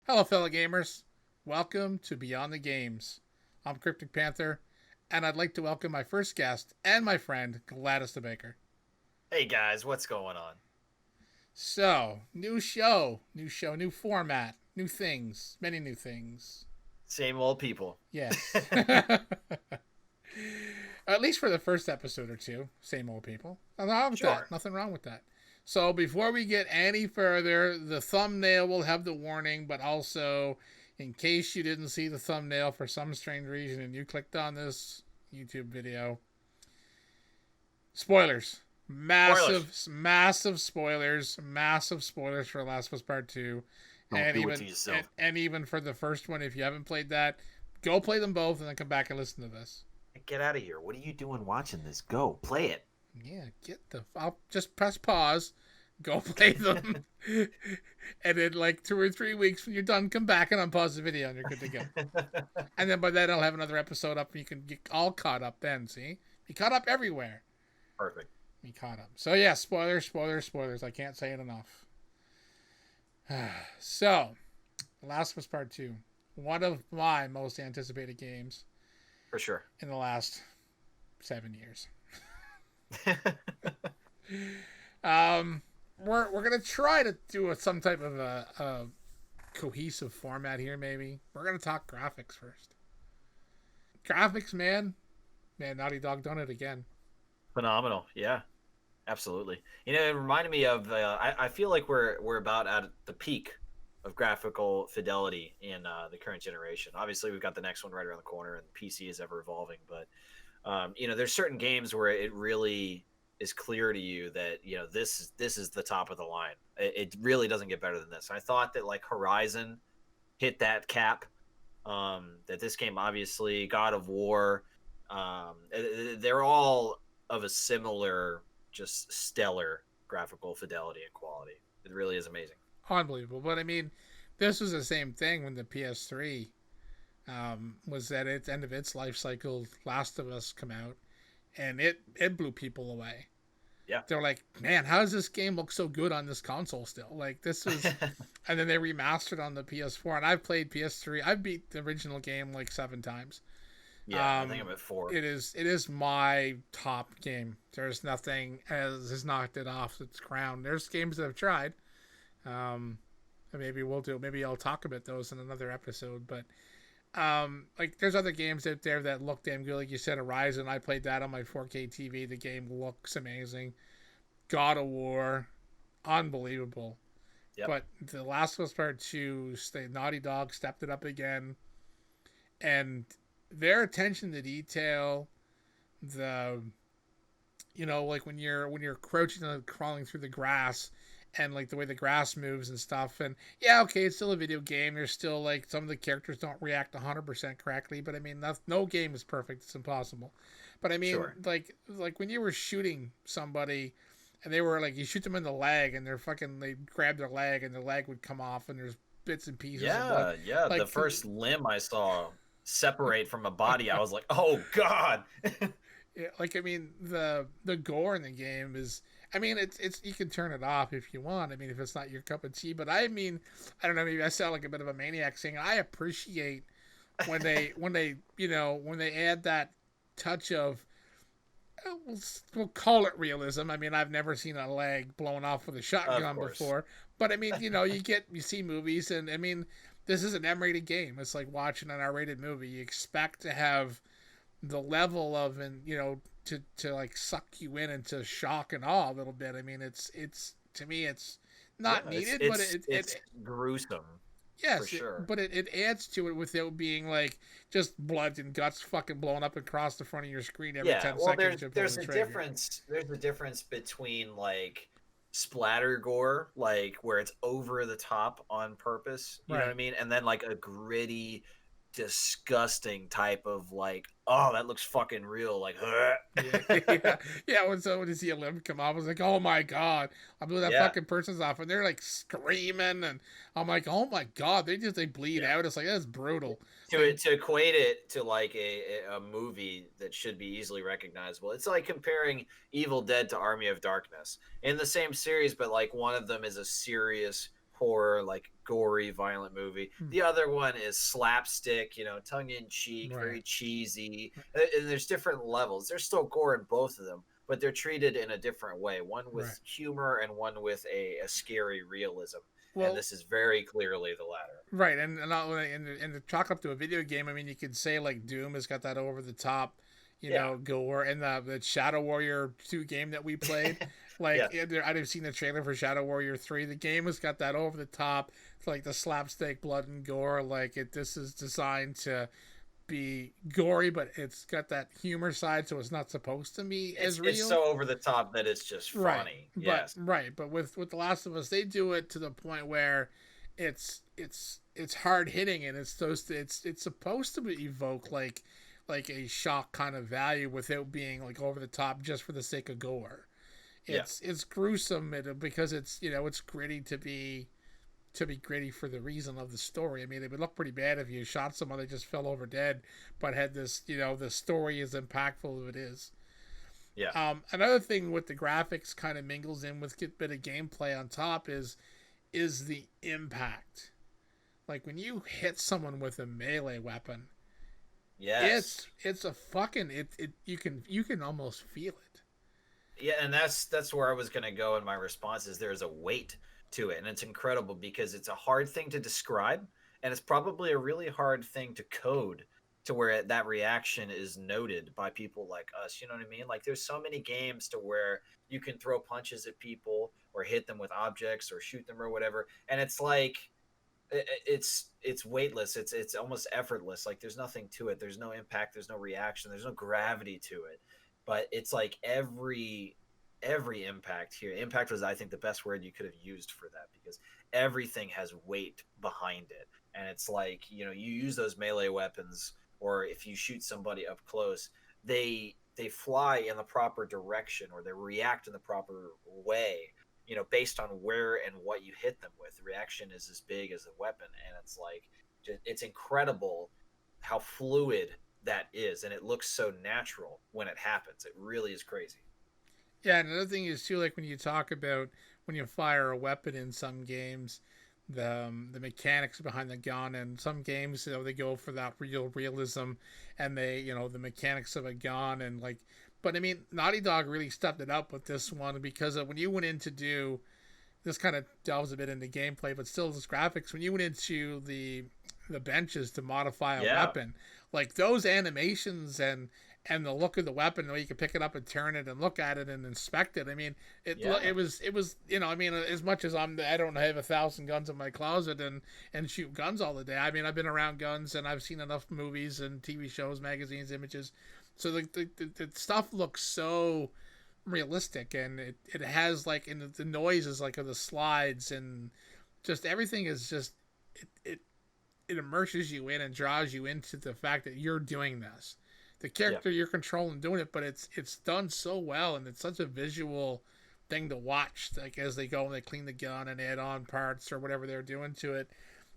Hello, fellow gamers. Welcome to Beyond the Games. I'm Cryptic Panther, and I'd like to welcome my first guest and my friend, Gladys the Baker. Hey guys, what's going on? So, new show, new format, new things, many new things. Same old people. Yes. At least for the first episode or two, same old people. Nothing wrong with that. Sure. Nothing wrong with that. So before we get any further, the thumbnail will have the warning, but also, in case you didn't see the thumbnail for some strange reason and you clicked on this YouTube video, spoilers. Spoilers. Massive spoilers for Last of Us Part 2. Don't And do it to even yourself. and even for the first one, if you haven't played that, go play them both and then come back and listen to this. Get out of here. What are you doing watching this? Go. Play it. Yeah, I'll just press pause, go play them, and in like 2 or 3 weeks when you're done, come back and unpause the video and you're good to go. And then by then I'll have another episode up and you can get all caught up then, see? Be caught up everywhere. Perfect. Be caught up. So yeah, spoilers. I can't say it enough. So, Last of Us Part 2. One of my most anticipated games For sure. in the last 7 years. Um, we're gonna try to do some type of a cohesive format here. Maybe we're gonna talk graphics first. Graphics, man, Naughty Dog done it again. Phenomenal. Yeah, absolutely. It reminded me of. I feel like we're about at the peak of graphical fidelity in the current generation. Obviously, we've got the next one right around the corner, and the PC is ever evolving. But there's certain games where it really is clear to you that this is the top of the line. It really doesn't get better than this. I thought that like Horizon hit that cap. That this game, obviously, God of War, they're all of a similar, just stellar graphical fidelity and quality. It really is amazing. Unbelievable. But I mean, this was the same thing when the PS3 was at its end of its life cycle. Last of Us come out, and it blew people away. Yeah. They're like, man, how does this game look so good on this console still? Like this was, and then they remastered on the PS4. And I've played PS3. I've beat the original game like 7 times. Yeah, I think I'm at 4. It is my top game. There's nothing has knocked it off its crown. There's games that I've tried. Um, maybe I'll talk about those in another episode. But like there's other games out there that look damn good. Like you said, Horizon. I played that on my 4K TV. The game looks amazing. God of War, unbelievable. Yep. But The Last of Us Part 2, Naughty Dog stepped it up again, and their attention to detail, the like when you're crouching and crawling through the grass, and like the way the grass moves and stuff, and yeah, okay, it's still a video game. There's still like some of the characters don't react 100% correctly, but I mean, no game is perfect. It's impossible. But I mean, Sure. like when you were shooting somebody and they were like you shoot them in the leg and they grab their leg and their leg would come off and there's bits and pieces of blood. Yeah, yeah. The Like first limb I saw separate from a body, I was like, oh God. yeah, like I mean the gore in the game is I mean it's you can turn it off if you want. I mean if it's not your cup of tea, but I mean I don't know, maybe I sound like a bit of a maniac saying I appreciate when they add that touch of we'll call it realism. I mean, I've never seen a leg blown off with a Of shotgun course. before, but I mean, you see movies, and I mean, this is an M-rated game. It's like watching an R-rated movie. You expect to have the level of, and to like suck you in into shock and awe a little bit. I mean, it's to me, it's Yeah, not it's needed, but it's it's gruesome for yes, sure. but it adds to it without being like just blood and guts fucking blowing up across the front of your screen every Yeah, 10 well, seconds you pull there's the a trigger. difference. There's a difference between like splatter gore, like where it's over the top on purpose. You know what I Right. mean? And then like a gritty, disgusting type of like, oh, that looks fucking real. Like, Yeah, yeah, yeah. When you see a limb come off, I was like, "Oh my god!" I blew that yeah, fucking person's off, and they're like screaming, and I'm like, "Oh my god!" They bleed yeah. out. It's like that's brutal. To Like, to equate it to like a movie that should be easily recognizable, it's like comparing Evil Dead to Army of Darkness in the same series, but like one of them is a serious horror, like gory, violent movie. The other one is slapstick, tongue in cheek, Right. very cheesy. And there's different levels. There's still gore in both of them, but they're treated in a different way. One Right. with humor and one with a scary realism. And Well, this is very clearly the latter. right, and to chalk up to a video game, I mean, you could say like Doom has got that over the top, Yeah. gore, and the Shadow Warrior 2 game that we played. Like, Yeah. I've seen the trailer for Shadow Warrior 3. The game has got that over the top, it's like the slapstick blood and gore. Like this is designed to be gory, but it's got that humor side, so it's not supposed to be as It's real. so over the top that it's just Right. funny. But Yes. right, but with The Last of Us, they do it to the point where it's hard hitting, and it's supposed to evoke like a shock kind of value without being like over the top just for the sake of gore. Yeah. It's gruesome because it's gritty to be gritty for the reason of the story. I mean, it would look pretty bad if you shot someone that just fell over dead, but had this, the story is impactful as it is. Yeah. Another thing with the graphics kind of mingles in with a bit of gameplay on top is the impact. Like when you hit someone with a melee weapon, Yes. it's a fucking it you can almost feel it. Yeah, and that's where I was going to go in my response is there's a weight to it, and it's incredible because it's a hard thing to describe, and it's probably a really hard thing to code to where that reaction is noted by people like us. You know what I mean? Like there's so many games to where you can throw punches at people or hit them with objects or shoot them or whatever, and it's like it's weightless. It's almost effortless. Like there's nothing to it. There's no impact. There's no reaction. There's no gravity to it. But it's like every impact here. Impact was, I think, the best word you could have used for that because everything has weight behind it, and it's like you use those melee weapons, or if you shoot somebody up close, they fly in the proper direction or they react in the proper way based on where and what you hit them with. The reaction is as big as the weapon, and it's like it's incredible how fluid that is, and it looks so natural when it happens. It really is crazy. Yeah, and another thing is too, like when you talk about when you fire a weapon in some games, the mechanics behind the gun, and some games they go for that realism, and they the mechanics of a gun and like, but I mean Naughty Dog really stepped it up with this one because when you went in to do this kind of delves a bit into gameplay, but still this graphics. When you went into the benches to modify a Yeah. weapon, like those animations and the look of the weapon, the way you can pick it up and turn it and look at it and inspect it. I mean, Yeah. it was I mean, as much as I don't have 1,000 guns in my closet and shoot guns all the day. I mean, I've been around guns and I've seen enough movies and TV shows, magazines, images. So the stuff looks so realistic, and it has like in the noises like of the slides, and just everything is just it immerses you in and draws you into the fact that you're doing this, the Yeah. character you're controlling doing it, but it's done so well, and it's such a visual thing to watch, like as they go and they clean the gun and add on parts or whatever they're doing to it.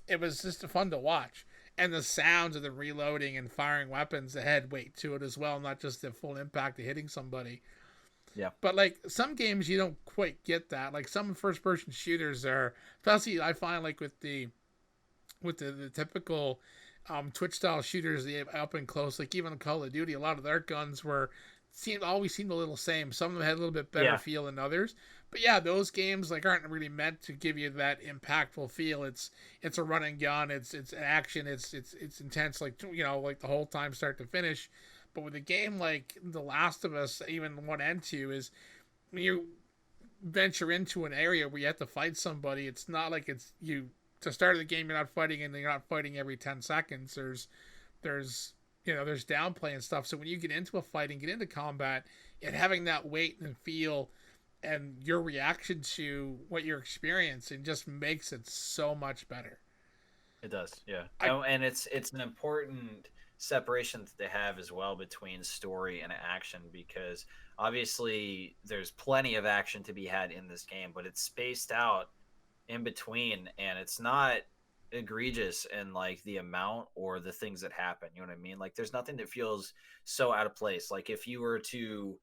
It was just fun to watch, and the sounds of the reloading and firing weapons that had weight to it as well, not just the full impact of hitting somebody. Yeah. But like some games, you don't quite get that. Like some first-person shooters are, especially I find like with the typical Twitch style shooters, the up and close, like even Call of Duty, a lot of their guns always seemed a little same. Some of them had a little bit better Yeah. feel than others. But yeah, those games like aren't really meant to give you that impactful feel. It's a run and gun. It's action. It's intense. Like like the whole time, start to finish. But with a game like The Last of Us, even 1 and 2, is when you venture into an area where you have to fight somebody, it's not like it's you to start of the game. You're not fighting, and you're not fighting every 10 seconds. There's there's downplay and stuff. So when you get into a fight and get into combat, and having that weight and feel and your reaction to what you're experiencing just makes it so much better. It does. Yeah. I And it's an important separation that they have as well between story and action because obviously there's plenty of action to be had in this game, but it's spaced out in between, and it's not egregious in like the amount or the things that happen. You know what I mean? Like there's nothing that feels so out of place. Like if you were to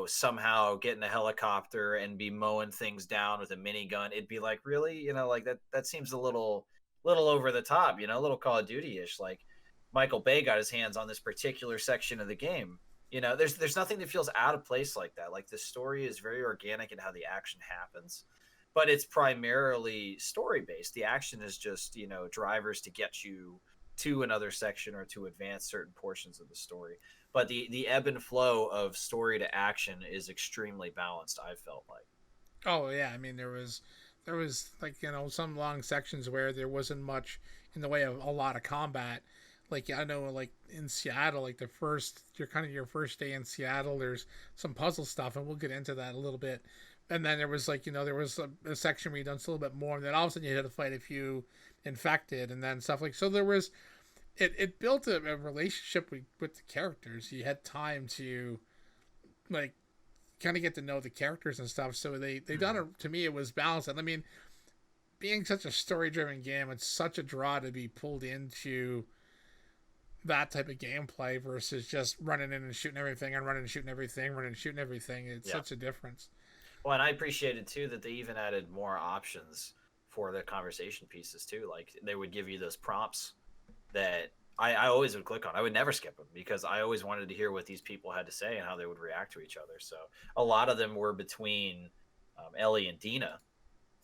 somehow get in a helicopter and be mowing things down with a minigun, it'd be like, really, like that seems a little over the top, a little Call of Duty ish. Like Michael Bay got his hands on this particular section of the game. There's nothing that feels out of place like that. Like the story is very organic in how the action happens, but it's primarily story based. The action is just drivers to get you to another section or to advance certain portions of the story. But the ebb and flow of story to action is extremely balanced, I felt like. Oh yeah, I mean there was like some long sections where there wasn't much in the way of a lot of combat. Like I know like in Seattle, like your first day in Seattle, there's some puzzle stuff, and we'll get into that a little bit. And then there was like there was a section where you done a little bit more, and then all of a sudden you had to fight a few infected, and then stuff like so. There was it built a relationship with the characters. You had time to like kind of get to know the characters and stuff. So they done it to me. It was balanced. And I mean, being such a story driven game, it's such a draw to be pulled into that type of gameplay versus just running in and shooting everything and running and shooting everything, running and shooting everything. It's Yeah. such a difference. Well, and I appreciated too that they even added more options for the conversation pieces too. Like they would give you those prompts that I always would click on. I would never skip them because I always wanted to hear what these people had to say and how they would react to each other. So a lot of them were between Ellie and Dina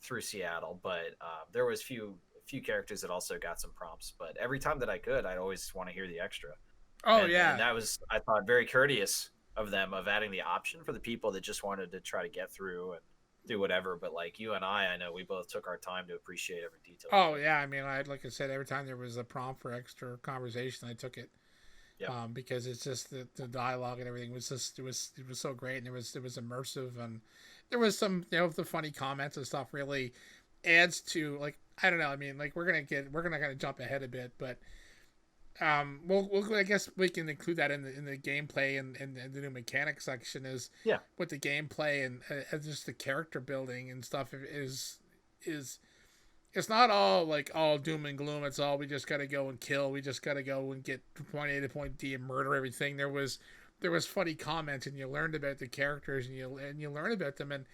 through Seattle, but there was few characters that also got some prompts. But every time that I could, I'd always want to hear the extra. Oh And yeah. that was, I thought, very courteous of them of adding the option for the people that just wanted to try to get through and do whatever. But like you and I know we both took our time to appreciate every detail we Oh could. yeah. I mean, like I said, every time there was a prompt for extra conversation, I took it. Yep. Because it's just the dialogue and everything was just it was so great, and it was immersive, and there was some the funny comments and stuff really adds to like I don't know. I mean, like we're gonna kind of jump ahead a bit, but we'll I guess we can include that in the gameplay and the new mechanic section is Yeah. with the gameplay and just the character building and stuff is it's not all like all doom and gloom. It's all we just gotta go and kill. We just gotta go and get to point A to point D and murder everything. There was funny comments, and you learned about the characters, and you learn about them, and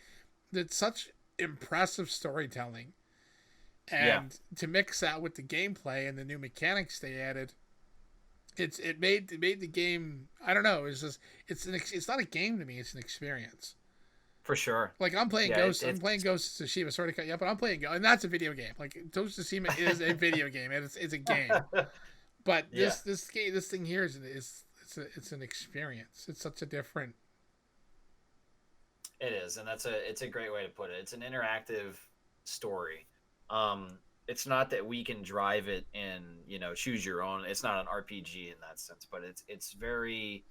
it's such impressive storytelling. Yeah. And to mix that with the gameplay and the new mechanics they added, it made the game. I don't know. It's not a game to me. It's an experience. For sure. Like I'm playing Yeah. Ghost. I'm playing Ghost of Tsushima. Sorry to cut you up, but I'm playing Ghost, and that's a video game. Like Ghost of Tsushima is a video game. It's a game. But Yeah. this thing here it's an experience. It's such a different. It is, and it's a great way to put it. It's an interactive story. Um, it's not that we can drive it and choose your own. It's not an RPG in that sense, but it's very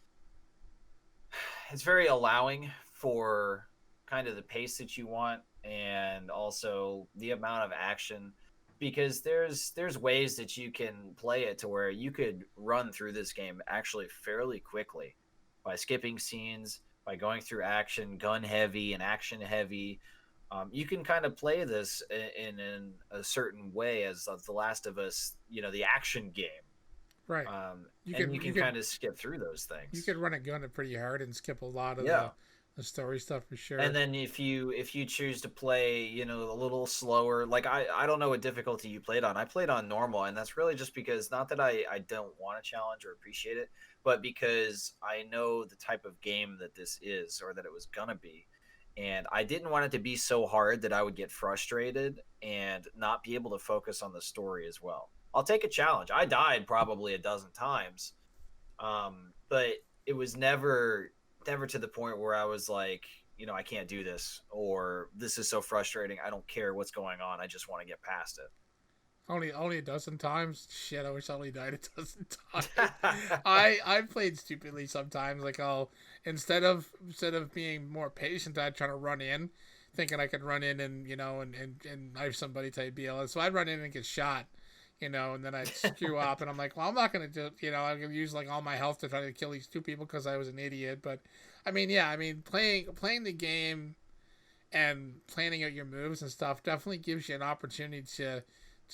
allowing for kind of the pace that you want and also the amount of action because there's ways that you can play it to where you could run through this game actually fairly quickly by skipping scenes, by going through action gun heavy and action heavy. You can kind of play this in a certain way as the Last of Us, the action game, Right. You and could you you can could kind of skip through those you things. could run a gun it pretty hard and skip a lot of Yeah. the story stuff for And sure. then if you choose to play, a little slower, like I don't know what difficulty you played on. I played on normal, and that's really just because not that I don't want to challenge or appreciate it, but because I know the type of game that this is or that it was gonna be. And I didn't want it to be so hard that I would get frustrated and not be able to focus on the story as well. I'll take a challenge. I died probably a dozen times, but it was never to the point where I was like, I can't do this or this is so frustrating. I don't care what's going on. I just want to get past Only a dozen times. Shit, I wish I only died a dozen times. it. I played stupidly sometimes. Like I'll instead of being more patient, I'd try to run in, thinking I could run in and and knife somebody type deal. So I'd run in and get shot, and then I'd screw up, and I'm like, well, I'm not gonna do, I'm gonna use like all my health to try to kill these two people because I was an idiot. But I mean, yeah, I mean, playing the game and planning out your moves and stuff definitely gives you an opportunity to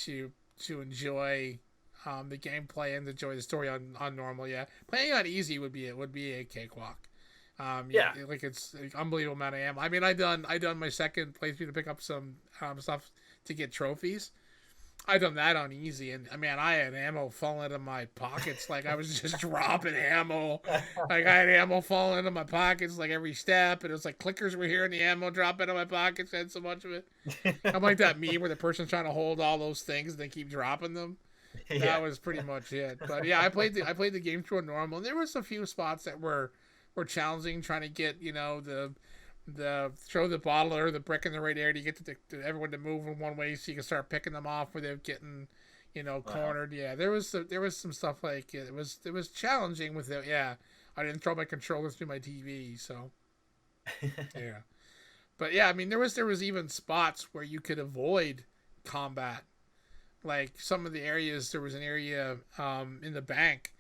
to enjoy the gameplay and enjoy the story on normal. Yeah, playing on easy would be a cakewalk. Yeah. Like it's like unbelievable amount of ammo. I mean, I done my second playthrough to pick up some stuff to get trophies. I done that on easy, and I mean, I had ammo falling into my pockets. Like I was just dropping ammo. Like I had ammo falling into my pockets like every step, and it was like clickers were hearing the ammo drop into my pockets. I had so much of it. I'm like that meme where the person's trying to hold all those things and they keep dropping them. Yeah. That was pretty much it. But yeah, I played the game through a normal, and there was a few spots that were challenging, trying to get the throw the bottle or the brick in the right area to get to everyone to move in one way so you can start picking them off without getting cornered. Yeah, there was some stuff like it was challenging with it. Yeah, I didn't throw my controller through my TV, so yeah. But yeah, I mean there was even spots where you could avoid combat. Like some of the areas, there was an area in the bank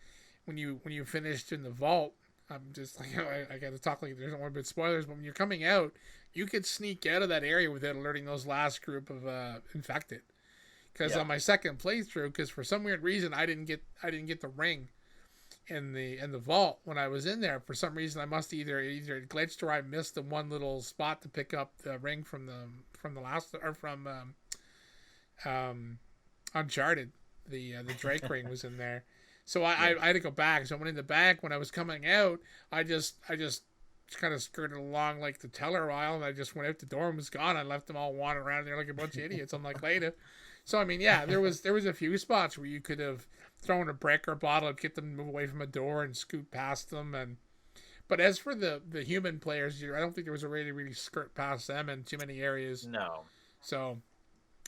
when you finished in the vault. I'm just like I got to talk like there's no bit spoilers, but when you're coming out, you could sneak out of that area without alerting those last group of infected. Because on my second playthrough, because for some weird reason I didn't get the ring in the vault when I was in there. For some reason I must either glitched or I missed the one little spot to pick up the ring from the last or from Uncharted. The Drake ring was in there. So I had to go back. So I went in the back. When I was coming out, I just kind of skirted along like the teller aisle, and I just went out the door and was gone. I left them all wandering around there like a bunch of idiots. I'm like, later. So I mean, yeah, there was a few spots where you could have thrown a brick or a bottle and get them to move away from a door and scoot past them. But as for the human players, I don't think there was a way to really skirt past them in too many areas. No. So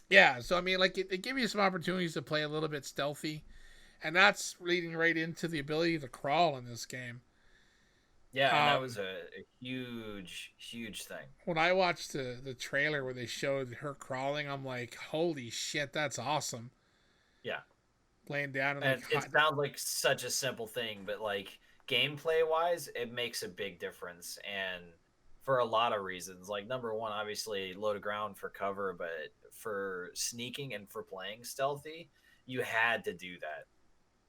yeah, so I mean, like it gave you some opportunities to play a little bit stealthy. And that's leading right into the ability to crawl in this game. Yeah, and that was a huge, huge thing. When I watched the trailer where they showed her crawling, I'm like, holy shit, that's awesome. Yeah. Laying down and it sounds like such a simple thing, but like gameplay wise, it makes a big difference. And for a lot of reasons, like number one, obviously low to ground for cover, but for sneaking and for playing stealthy, you had to do that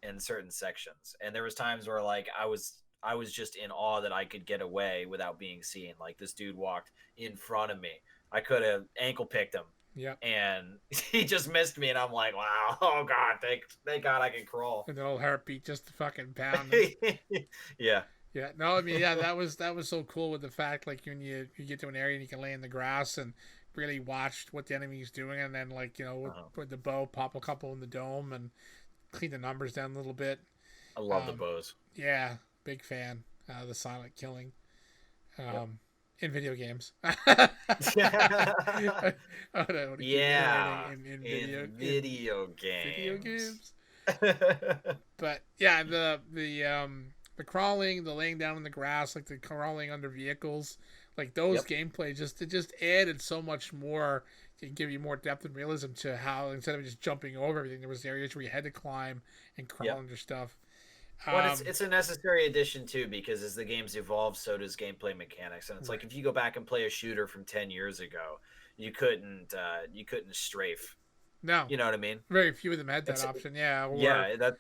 in certain sections. And there was times where like I was just in awe that I could get away without being seen. Like this dude walked in front of me. I could have ankle picked him. Yeah. And he just missed me, and I'm like, wow, oh god, thank God I can crawl. And the old heartbeat just fucking pound. Yeah. Yeah. No, I mean, yeah, that was so cool with the fact like when you get to an area and you can lay in the grass and really watch what the enemy's doing, and then like with the bow pop a couple in the dome and clean the numbers down a little bit. I love the bows. Yeah, big fan. The silent killing. In video games. Yeah. In video games. But yeah, the crawling, the laying down in the grass, like the crawling under vehicles, like those gameplay just added so much more to give you more depth and realism to how instead of just jumping over everything, there was areas where you had to climb and crawl under stuff. Well, it's a necessary addition too, because as the games evolve, so does gameplay mechanics. And it's like if you go back and play a shooter from 10 years ago, you couldn't strafe. No, you know what I mean. Very few of them had that option. Yeah,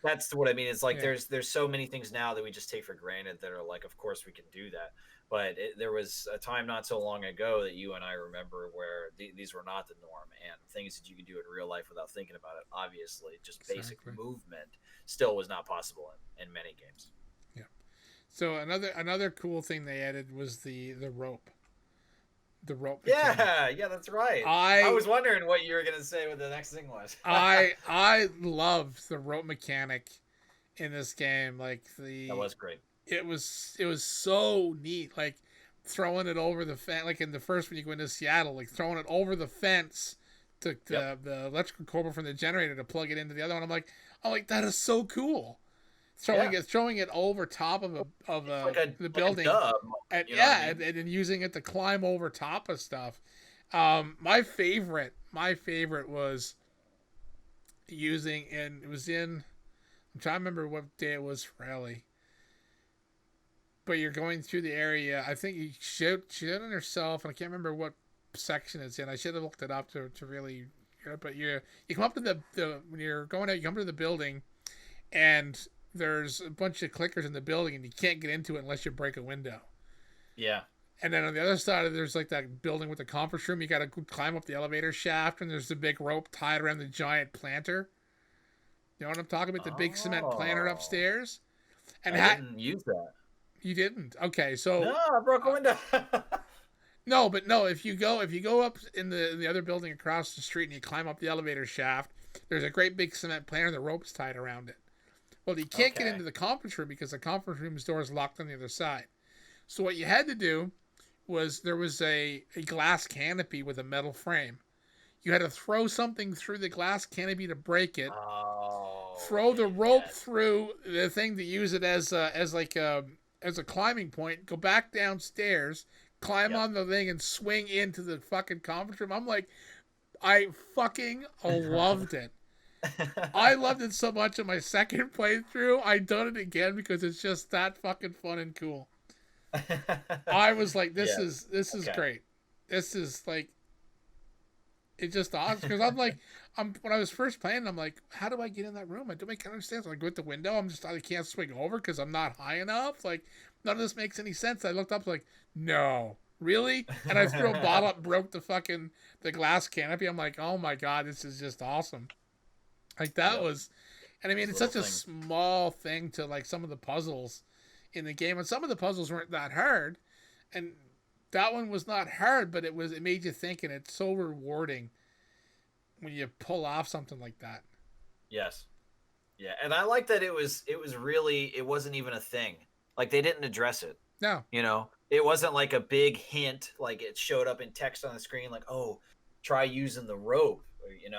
that's what I mean. It's like there's so many things now that we just take for granted that are like, of course we can do that. But there was a time not so long ago that you and I remember where these were not the norm, and things that you could do in real life without thinking about it. Obviously, just basic movement still was not possible in many games. Yeah. So another cool thing they added was the rope. The rope. Yeah, that's right. I was wondering what you were gonna say what the next thing was. I loved the rope mechanic in this game. Like that was great. It was so neat. Like throwing it over the fence. Like in the first when you go into Seattle, like throwing it over the fence to the electrical cord from the generator to plug it into the other one. I'm like that is so cool. Throwing it over top of the building, and using it to climb over top of stuff. My favorite was using, and it was in. I'm trying to remember what day it was for Ellie. But you're going through the area. I think you shoot on yourself, and I can't remember what section it's in. I should have looked it up to really. But you come up to the when you're going out, you come to the building, and there's a bunch of clickers in the building, and you can't get into it unless you break a window. Yeah. And then on the other side, there's like that building with the conference room. You got to climb up the elevator shaft, and there's the big rope tied around the giant planter. You know what I'm talking about? The big cement planter Oh, upstairs. And I didn't use that. you didn't? Okay, No, so I broke a window. no, but no. If you go up in the other building across the street and you climb up the elevator shaft, there's a great big cement planter. The rope's tied around it. Well, you can't get Okay. into the conference room because the conference room's door is locked on the other side. So what you had to do was there was a glass canopy with a metal frame. You had to throw something through the glass canopy to break it. Oh, Throw the okay. rope Yes. through the thing to use it as a climbing point. Go back downstairs, climb Yep. on the thing, and swing into the fucking conference room. I'm like, I fucking loved it. I loved it so much in my second playthrough. I done it again because it's just that fucking fun and cool. I was like, this Yeah. is Okay. great. This is like it's just awesome because I'm like, when I was first playing, I'm like, how do I get in that room? I don't make any sense. I go out the window. I can't swing over because I'm not high enough. Like none of this makes any sense. I looked up like, no, really? And I threw a bottle up, broke the glass canopy. I'm like, oh my god, this is just awesome. Like that Yep. was, and I mean, Those it's little such a things. small thing to like some of the puzzles in the game, and some of the puzzles weren't that hard, and that one was not hard, but it made you think, and it's so rewarding when you pull off something like that. Yes. Yeah, and I like that it was really it wasn't even a thing. Like they didn't address it. No, It wasn't like a big hint like it showed up in text on the screen like, "Oh, try using the rope,"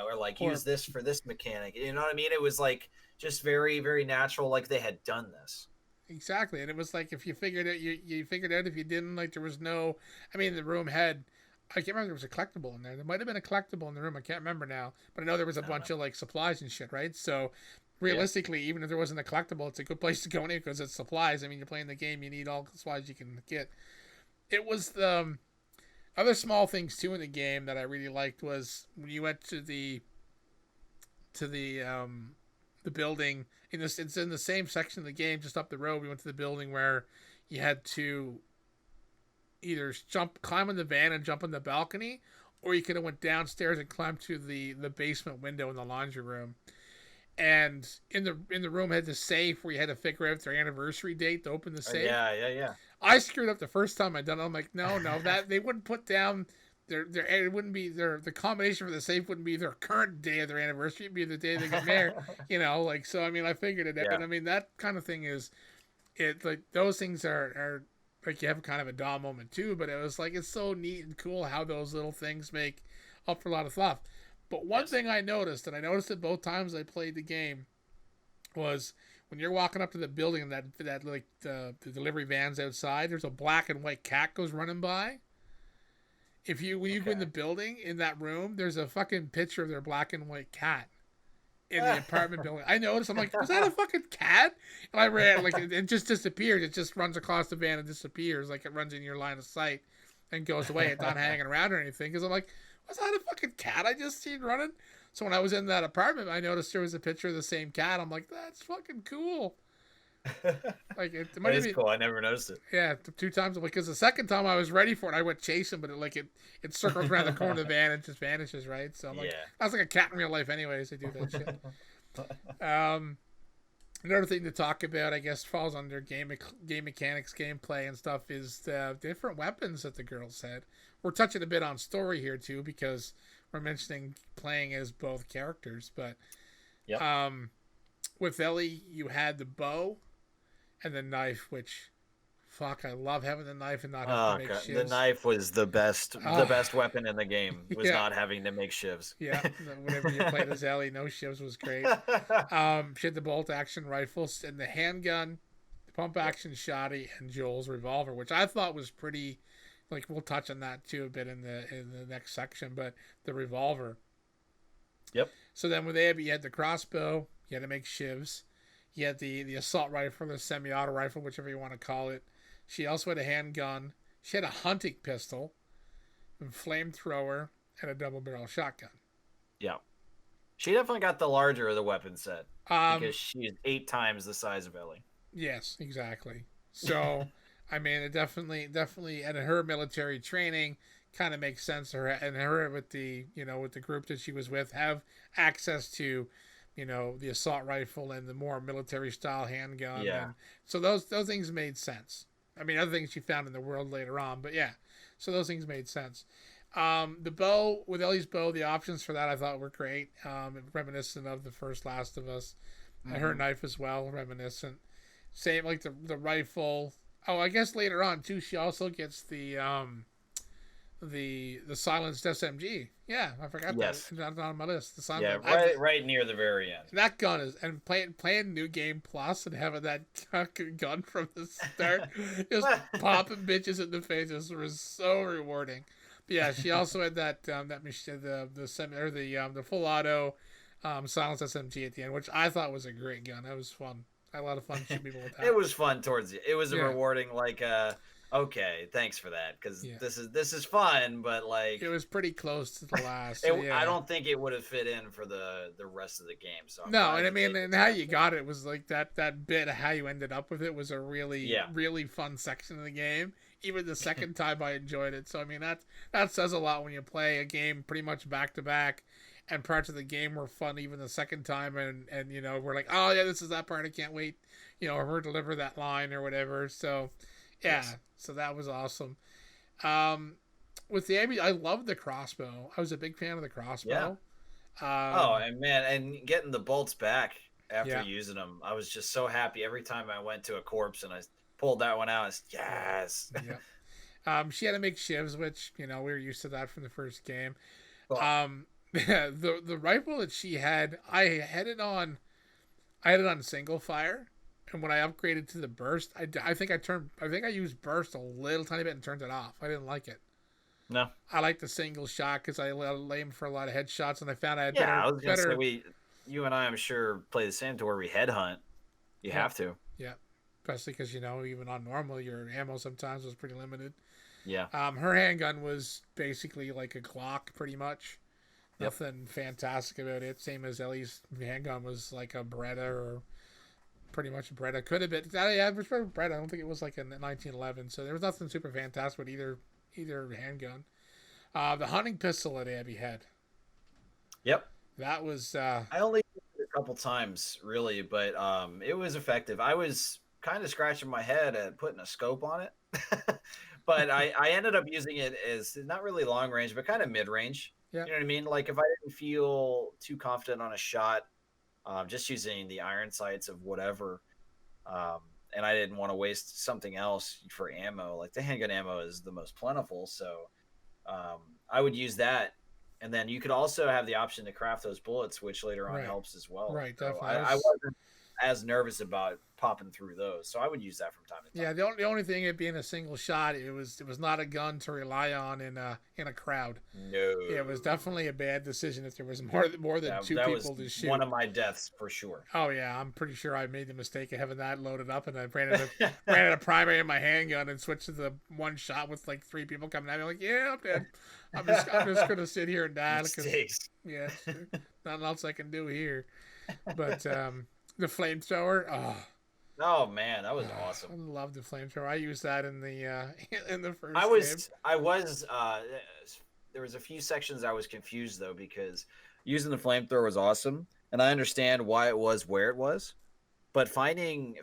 or like or use this for this mechanic. You know what I mean? It was like just very very natural like they had done this. exactly, and it was like if you figured it, you figured out. If you didn't, like there was no. I mean, the room had. I can't remember if there was a collectible in there. There might have been a collectible in the room. I can't remember now, but I know there was a I don't know. bunch of like supplies and shit, right? So Yeah. realistically, even if there wasn't a collectible, it's a good place to go in because it's supplies. I mean, you're playing the game, you need all the supplies you can get. It was the other small things too in the game that I really liked was when you went to the building in this. It's in the same section of the game, just up the road. We went to the building where you had to either climb in the van and jump on the balcony, or you could have went downstairs and climbed to the basement window in the laundry room. And in the room had the safe where you had to figure out their anniversary date to open the safe. Yeah, yeah, yeah. I screwed up the first time I done it. I'm like, no, that they wouldn't put down their it wouldn't be the combination for the safe wouldn't be their current day of their anniversary. It'd be the day they got married. Like so. I mean, I figured it out. Yeah. I mean, that kind of thing is it like those things are like you have kind of a dull moment too. But it was like it's so neat and cool how those little things make up for a lot of stuff. But one Yes. thing I noticed, and I noticed it both times I played the game, was when you're walking up to the building and that like the delivery vans outside, there's a black and white cat goes running by. If you when you go in the Okay. building in that room, there's a fucking picture of their black and white cat in the apartment building. I noticed. I'm like, was that a fucking cat? And I ran like it just disappears. It just runs across the van and disappears. Like it runs in your line of sight and goes away. It's not hanging around or anything. Because I'm like, was that a fucking cat I just seen running? So when I was in that apartment, I noticed there was a picture of the same cat. I'm like, that's fucking cool. Like it That might have is been, cool. I never noticed it. yeah, two times because the second time I was ready for it, I went chasing, but it circles around the corner of the van and just vanishes, right? So I'm like, Yeah. that's like a cat in real life, anyways. They do that shit. Um, Another thing to talk about, I guess, falls under game mechanics, gameplay, and stuff is the different weapons that the girls had. We're touching a bit on story here too because we're mentioning playing as both characters, but Yep. with Ellie, you had the bow and the knife, which fuck, I love having the knife and not having Oh to make god, the shivs. knife was the Ah, best weapon in the game. Was yeah, not having to make shivs. yeah. Whenever you played as Ellie, no shivs was great. She had the bolt action rifles and the handgun, the pump Yep. action shotty, and Joel's revolver, which I thought was pretty. Like we'll touch on that too a bit in the next section, but the revolver. Yep. So then with you had the crossbow, you had to make shivs. You had the assault rifle, the semi-auto rifle, whichever you want to call it. She also had a handgun. She had a hunting pistol, a flamethrower, and a double barrel shotgun. Yeah. She definitely got the larger of the weapon set Um, because she's 8 times the size of Ellie. yes, exactly. So I mean, it definitely, and her military training kind of makes sense. Her and her with the with the group that she was with have access to, the assault rifle and the more military style handgun, Yeah. and so those things made sense. I mean, other things she found in the world later on, but yeah, so those things made sense. The bow with Ellie's bow, the options for that I thought were great, reminiscent of the first Last of Us, and her Hmm. knife as well, reminiscent. Same like the rifle. Oh, I guess later on too, she also gets the silenced SMG. Yeah, I forgot that. Yes. Not on my list. The Yeah. silent Right near the very end. that gun is, and playing New Game Plus and having that fucking gun from the start, just popping bitches in the faces was so rewarding. But yeah, she also had that machine, the semi or the full auto silenced SMG at the end, which I thought was a great gun. That was fun. I had a lot of fun shooting people with It that. was fun towards you. It was a Yeah, rewarding, like, okay, thanks for that, because yeah. this is fun, but It like, was pretty close to the last. So I yeah. don't think it would have fit in for the rest of the game. So I'm No, and glad I that they mean, did and how that. you got it was like that bit of how you ended up with it was a really Yeah. really fun section of the game. Even the second time I enjoyed it. So I mean that says a lot when you play a game pretty much back to back, and parts of the game were fun even the second time, and we're like, oh yeah, this is that part, I can't wait, or her deliver that line or whatever. So yeah, Yes. so that was awesome. Um, with the AB, I loved the crossbow. I was a big fan of the Yeah. crossbow. Oh, Um, and man, and getting the bolts back after yeah, using them, I was just so happy every time I went to a corpse and I pulled that one out. It's yes. yeah. She had to make shivs, which we were used to that from the first game. Well, Um, the rifle that she had, I had it on single fire, and when I upgraded to the burst, I think I used burst a little tiny bit and turned it off. I didn't like it. no. I like the single shot because I aim for a lot of headshots, and I found I had Yeah, better I was gonna say better. you and I, I'm sure, play the same to where we headhunt. You Yep, have to. yeah, especially because even on normal, your ammo sometimes was pretty limited. Yeah. Her handgun was basically like a Glock, pretty much. Yep. Nothing fantastic about it. Same as Ellie's handgun was like a Beretta or pretty much a Beretta. Could have been. Yeah, it was probably Beretta. I don't think it was like a 1911. So there was nothing super fantastic with either handgun. The hunting pistol that Abby had. Yep. That was I only used it a couple times really, but it was effective. I was kind of scratching my head at putting a scope on it. But I ended up using it as not really long range, but kind of mid range. yeah, You know what I mean? Like if I didn't feel too confident on a shot, just using the iron sights of whatever, um, and I didn't want to waste something else for ammo. Like the handgun ammo is the most plentiful, so um, I would use that. And then you could also have the option to craft those bullets, which later on right, helps as well. right, So definitely. I I was wasn't as nervous about popping through those, so I would use that from time to Yeah, time. the only thing it being a single shot, it was not a gun to rely on in a crowd. No, Yeah, it was definitely a bad decision if there was more than two that was people to one shoot. of my deaths for sure. Oh yeah, I'm pretty sure I made the mistake of having that loaded up, and I ran out of primary in my handgun and switched to the one shot with like three people coming at me. Like, yeah, I'm dead. I'm just gonna sit here and die because Mistakes. yeah, nothing else I can do here. But the flamethrower, Oh man, that was I awesome. love the flamethrower. I used that in the in the I first game. was I was there was a few sections I was confused though because using the flamethrower was awesome and I understand why it was where it was, but finding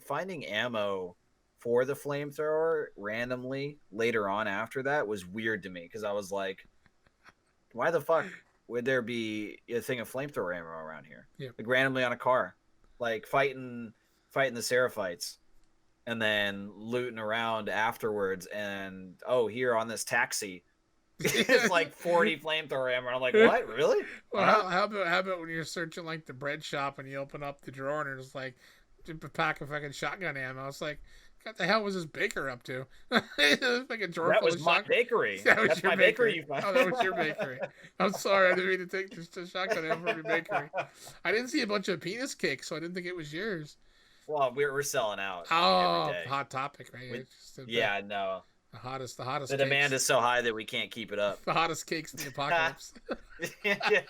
ammo for the flamethrower randomly later on after that was weird to me because I was like, why the fuck would there be a thing of flamethrower ammo around here? Yep. Like randomly on a car, like fighting the Seraphites and then looting around afterwards and oh here on this taxi it's like 40 flamethrower ammo. I'm like, what? Really? Well, how about when you're searching like the bread shop and you open up the drawer and there's like a pack of fucking shotgun ammo? It's like, what the hell was this baker up to? It's like a drawer That full was of my shotgun. bakery. That was That's your my bakery bakery. you find. Oh, that was your bakery. I'm sorry, I didn't mean to take the shotgun ammo from your bakery. I didn't see a bunch of penis cakes, so I didn't think it was yours. Well, we're selling out every Oh, day. hot topic, right? We, It's just yeah, no. the The hottest demand cakes, is so high that we can't keep it up. the hottest cakes in the apocalypse. Yeah.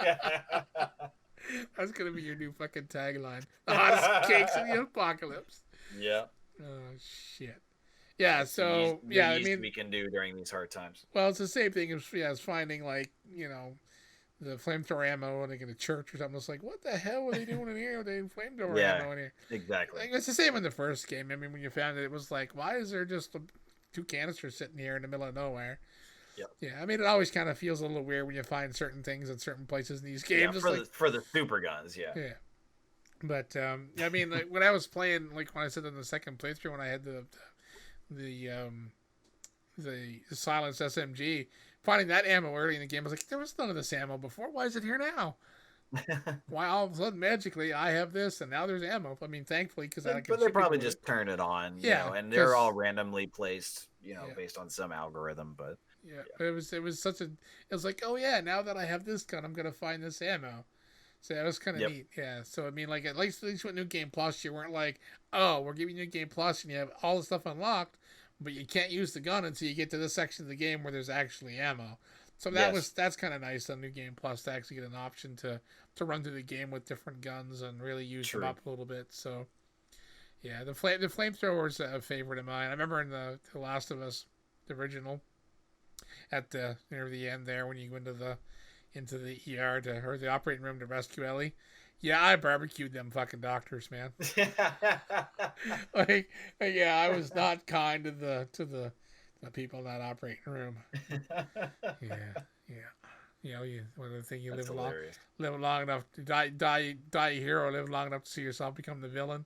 That's gonna be your new fucking tagline. The hottest cakes in the apocalypse. Yeah. Oh shit. Yeah, It's so the yeah, I least mean, we can do during these hard times. well, it's the same thing as yeah, as finding like the flamethrower ammo like in a church or something. It's like, what the hell were they doing in here with the flamethrower Yeah, ammo in here? exactly. Like, it's the same in the first game. I mean, when you found it, it was like, why is there just two canisters sitting here in the middle of nowhere? Yep. Yeah, I mean, it always kind of feels a little weird when you find certain things in certain places in these Yeah, games. It's for like, the super guns, yeah. yeah. But I mean, like when I was playing, like when I said in the second playthrough, when I had the the silenced SMG, finding that ammo early in the game, I was like, there was none of this ammo before. Why is it here now? Why all of a sudden magically I have this and now there's ammo? I mean, thankfully because I can But they shoot people probably with it. just turn it on, Yeah, and they're all because randomly placed, yeah, based on some algorithm. But yeah, yeah, but it was such a it was like, oh yeah, now that I have this gun, I'm gonna find this ammo. So that was kind of yep, neat. Yeah. So I mean, like at least with New Game Plus, you weren't like, oh, we're giving you New Game Plus and you have all the stuff unlocked, but you can't use the gun until you get to this section of the game where there's actually ammo. So yes, that's kind of nice on New Game Plus to actually get an option to run through the game with different guns and really use them true. up a little bit. So yeah, the flamethrower is a favorite of mine. I remember in the Last of Us, the original, at the near the end there when you go into the ER or the operating room to rescue Ellie. Yeah, I barbecued them fucking doctors, man. like, yeah, I was not kind to the people in that operating room. Yeah, yeah. One of the things you That's hilarious. live long enough to die a hero, live long enough to see yourself become the villain.